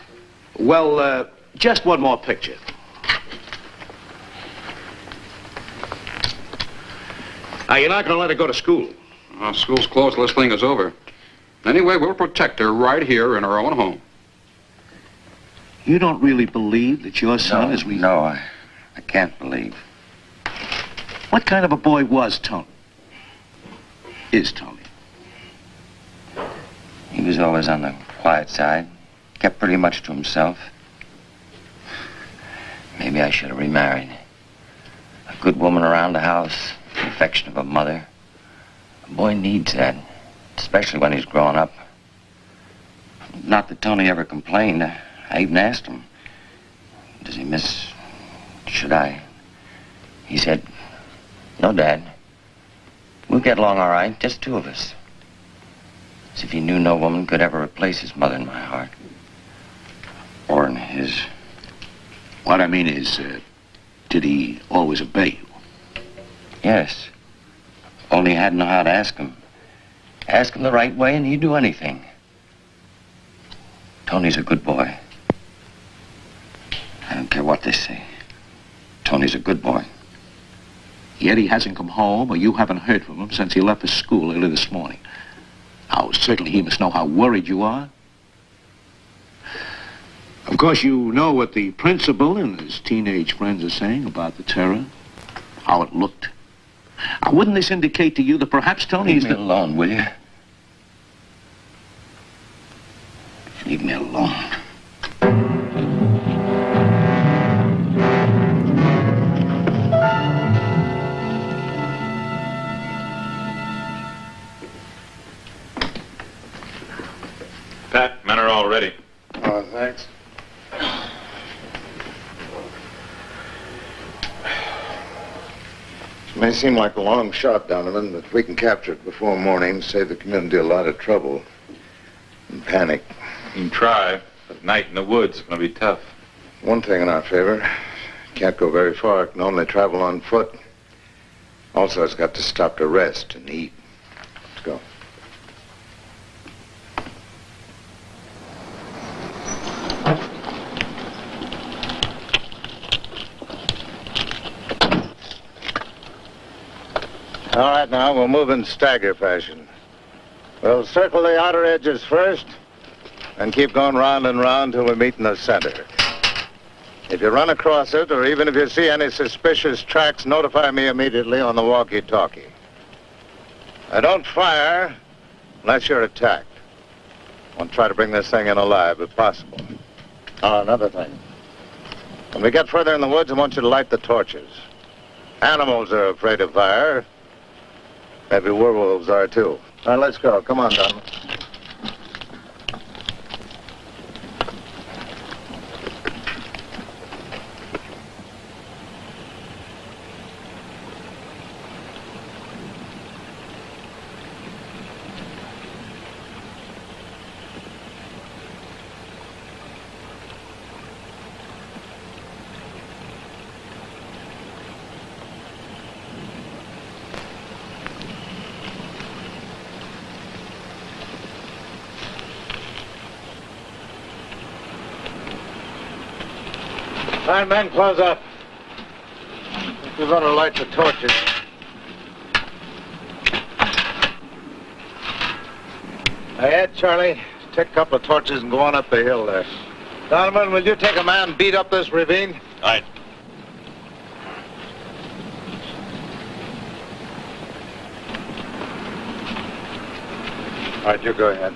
Well, just one more picture. Now, you're not going to let her go to school. School's closed till this thing is over. Anyway, we'll protect her right here in her own home. You don't really believe that your son is... No, I can't believe. What kind of a boy was Tony? Is Tony? He was always on the quiet side. Kept pretty much to himself. Maybe I should have remarried. A good woman around the house, the affection of a mother. A boy needs that, especially when he's growing up. Not that Tony ever complained. I even asked him, does he miss... should I? He said, no, Dad. We'll get along all right, just two of us. As if he knew no woman could ever replace his mother in my heart. Or in his. What I mean is, did he always obey you? Yes. Only I hadn't know how to ask him. Ask him the right way and he'd do anything. Tony's a good boy. I don't care what they say. Tony's a good boy. Yet he hasn't come home, or you haven't heard from him since he left for school early this morning. Now, certainly he must know how worried you are. Of course, you know what the principal and his teenage friends are saying about the terror, how it looked. Now, wouldn't this indicate to you that perhaps Tony's... Leave me alone, will you? Leave me alone. Pat, men are all ready. Oh, thanks. It may seem like a long shot, Donovan, but if we can capture it before morning, save the community a lot of trouble and panic. You can try, but night in the woods is going to be tough. One thing in our favor, can't go very far, can only travel on foot. Also, it's got to stop to rest and eat. Let's go. right, now we'll move in stagger fashion. We'll circle the outer edges first, and keep going round and round till we meet in the center. If you run across it, or even if you see any suspicious tracks, notify me immediately on the walkie-talkie. Now, don't fire unless you're attacked. I want to try to bring this thing in alive, if possible. Oh, another thing. When we get further in the woods, I want you to light the torches. Animals are afraid of fire. Maybe werewolves are, too. All right, let's go. Come on, Donovan. All right, men, close up. We're going to light the torches. Ed, Charlie, take a couple of torches and go on up the hill there. Donovan, will you take a man and beat up this ravine? All right. All right, you go ahead.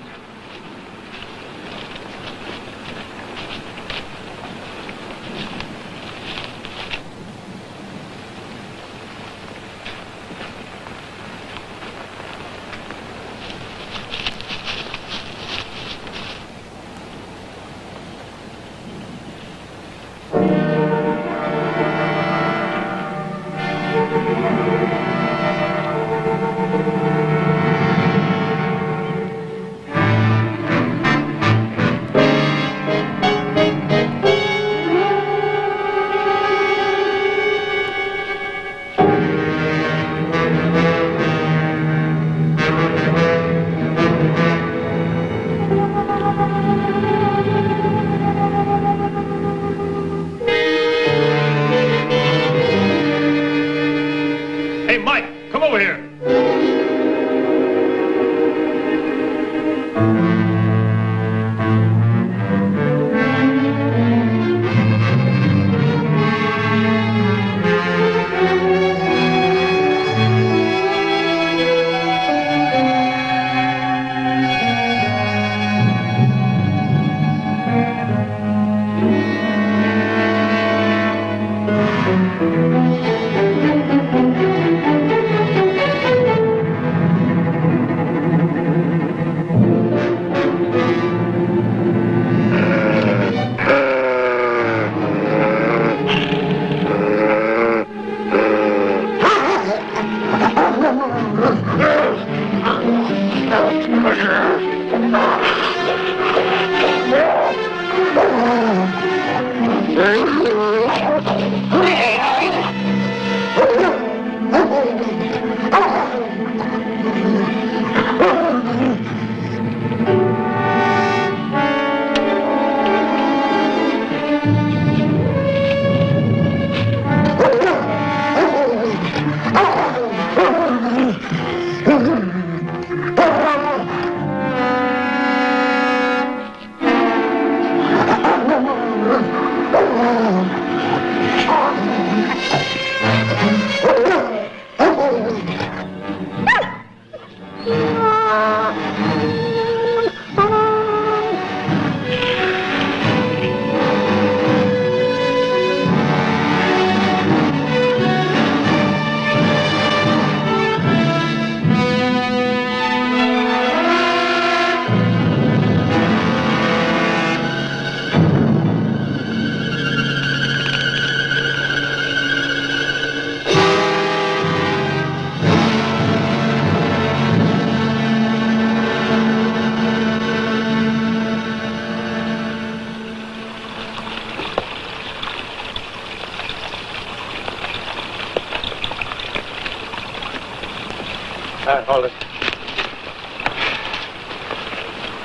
Hold it.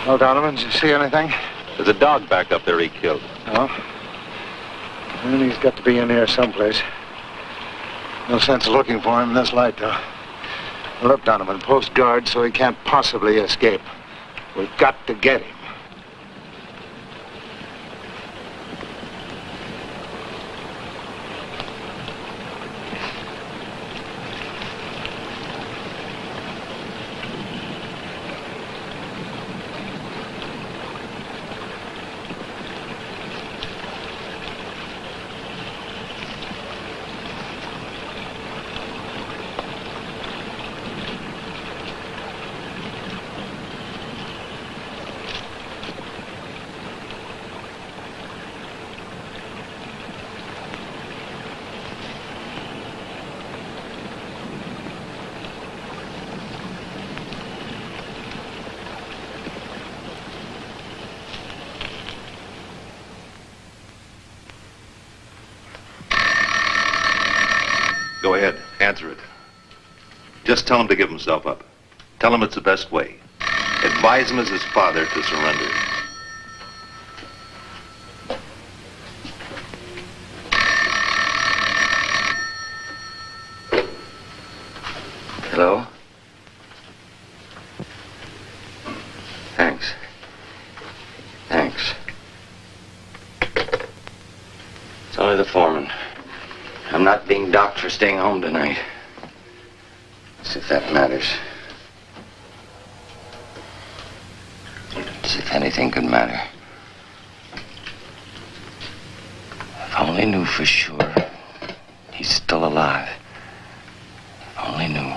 No, Donovan, did you see anything? There's a dog back up there he killed. Oh? Well, he's got to be in here someplace. No sense looking for him in this light, though. Look, Donovan, post guard so he can't possibly escape. We've got to get him. Go ahead, answer it. Just tell him to give himself up. Tell him it's the best way. Advise him as his father to surrender. Hello? Thanks. Thanks. It's only the foreman. I'm not being docked for staying home tonight. As if that matters. As if anything could matter. If I only knew for sure he's still alive. If I only knew.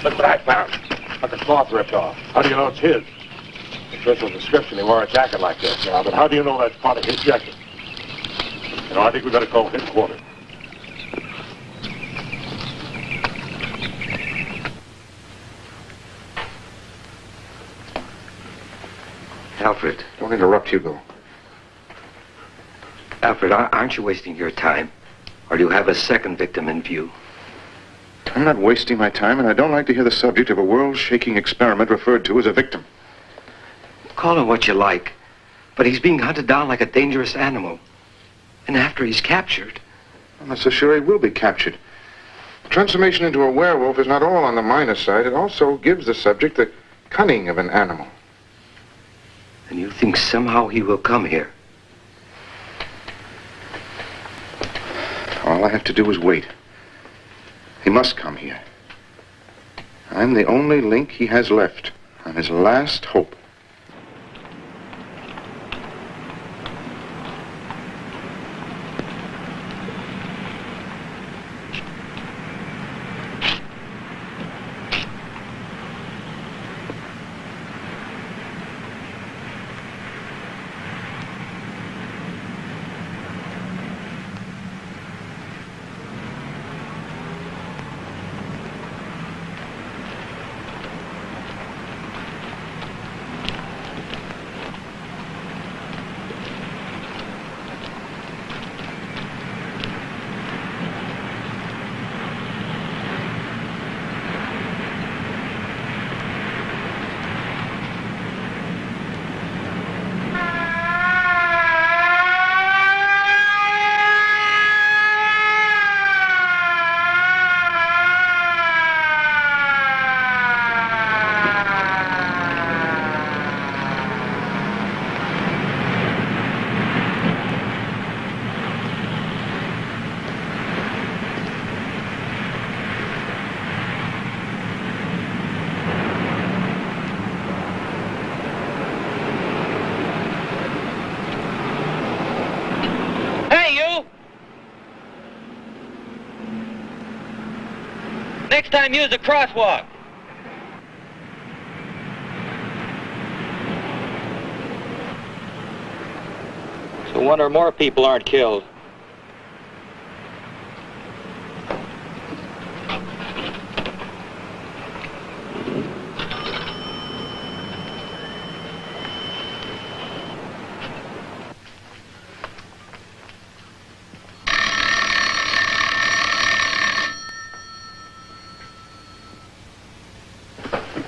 Look what I found. Like a cloth ripped off. How do you know it's his? The official description, he wore a jacket like this. Yeah, but how do you know that's part of his jacket? You know, I think we better call headquarters. Alfred. Don't interrupt, Hugo. Alfred, aren't you wasting your time? Or do you have a second victim in view? I'm not wasting my time, and I don't like to hear the subject of a world-shaking experiment referred to as a victim. Call him what you like, but he's being hunted down like a dangerous animal. And after he's captured... I'm not so sure he will be captured. Transformation into a werewolf is not all on the minor side. It also gives the subject the cunning of an animal. And you think somehow he will come here? All I have to do is wait. He must come here. I'm the only link he has left on his last hope. Next time, use a crosswalk. So one or more people aren't killed.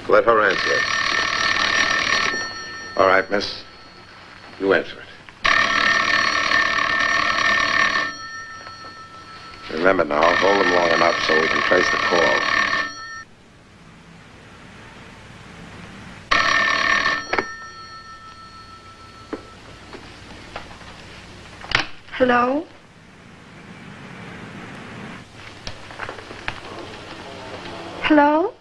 Let her answer it. All right, miss. You answer it. Remember now, hold them long enough so we can trace the call. Hello? Hello?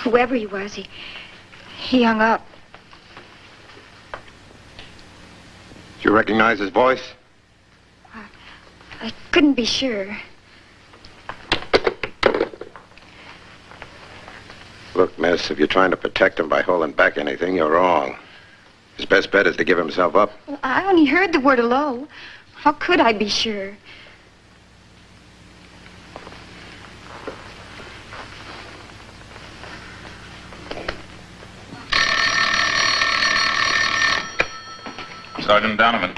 Whoever he was, he hung up. Do you recognize his voice? I couldn't be sure. Look, miss, if you're trying to protect him by holding back anything, you're wrong. His best bet is to give himself up. Well, I only heard the word hello. How could I be sure? Sergeant Donovan.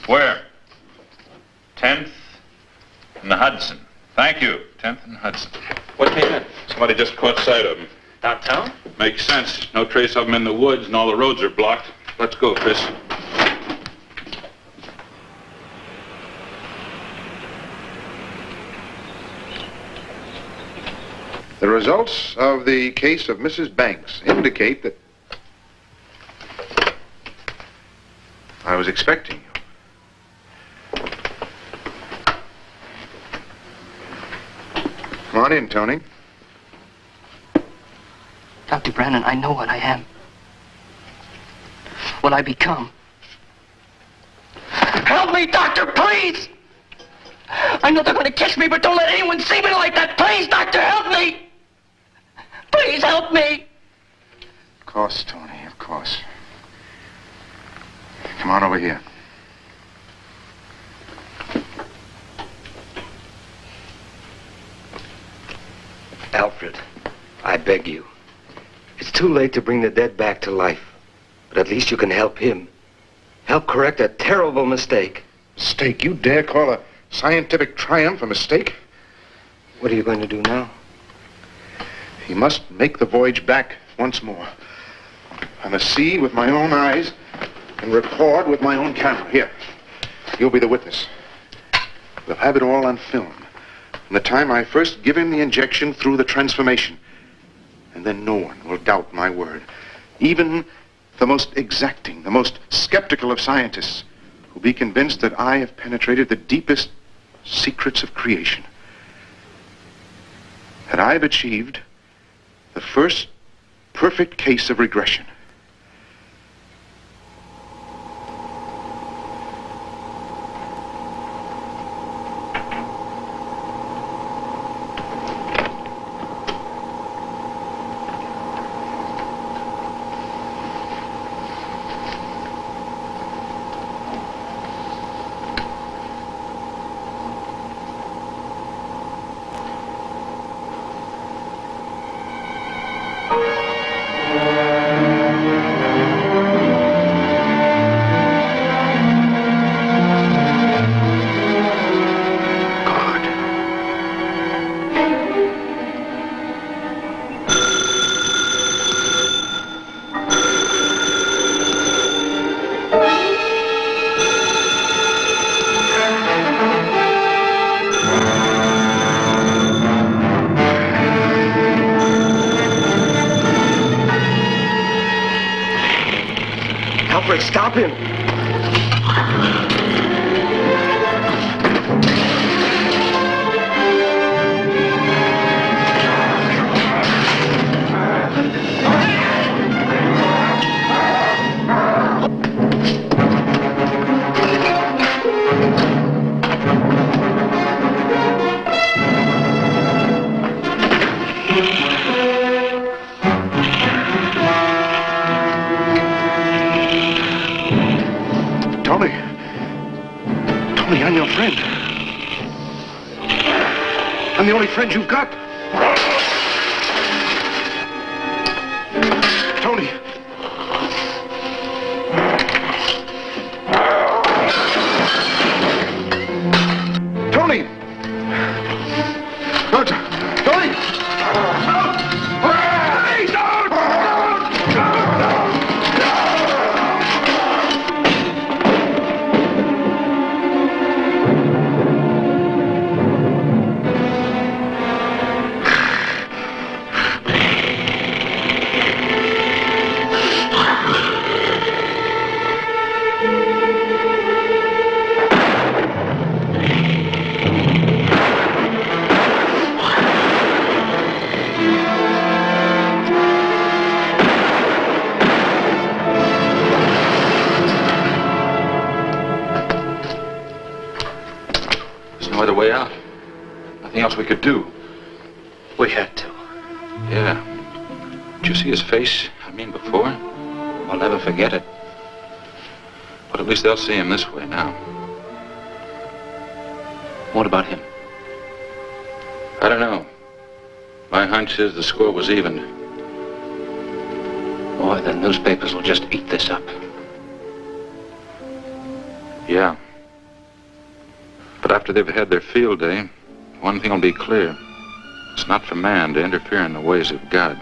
Where? 10th and the Hudson. Thank you. 10th and Hudson. What came in? Somebody just caught sight of him. Downtown? Makes sense. No trace of him in the woods, and all the roads are blocked. Let's go, Chris. The results of the case of Mrs. Banks indicate that I was expecting you. Come on in, Tony. Dr. Brandon, I know what I am. What I become. Help me, doctor, please! I know they're going to catch me, but don't let anyone see me like that. Please, doctor, help me! Please help me! Of course, Tony, of course. Come on over here. Alfred, I beg you. It's too late to bring the dead back to life. But at least you can help him. Help correct a terrible mistake. Mistake? You dare call a scientific triumph a mistake? What are you going to do now? He must make the voyage back once more. I must see with my own eyes and record with my own camera. Here, you'll be the witness. We'll have it all on film. From the time I first give him the injection through the transformation. And then no one will doubt my word. Even the most exacting, the most skeptical of scientists will be convinced that I have penetrated the deepest secrets of creation. That I've achieved the first perfect case of regression. Alfred, stop him! Tony. Tony, I'm your friend. I'm the only friend you've got. Tony. Tony! Roger! Tony! Hey, don't! No other way out. Nothing else we could do. We had to. Yeah. Did you see his face? I mean, before? I'll never forget it. But at least they'll see him this way now. What about him? I don't know. My hunch is the score was evened. Boy, the newspapers will just eat this up. Yeah. But after they've had their field day, one thing will be clear. It's not for man to interfere in the ways of God.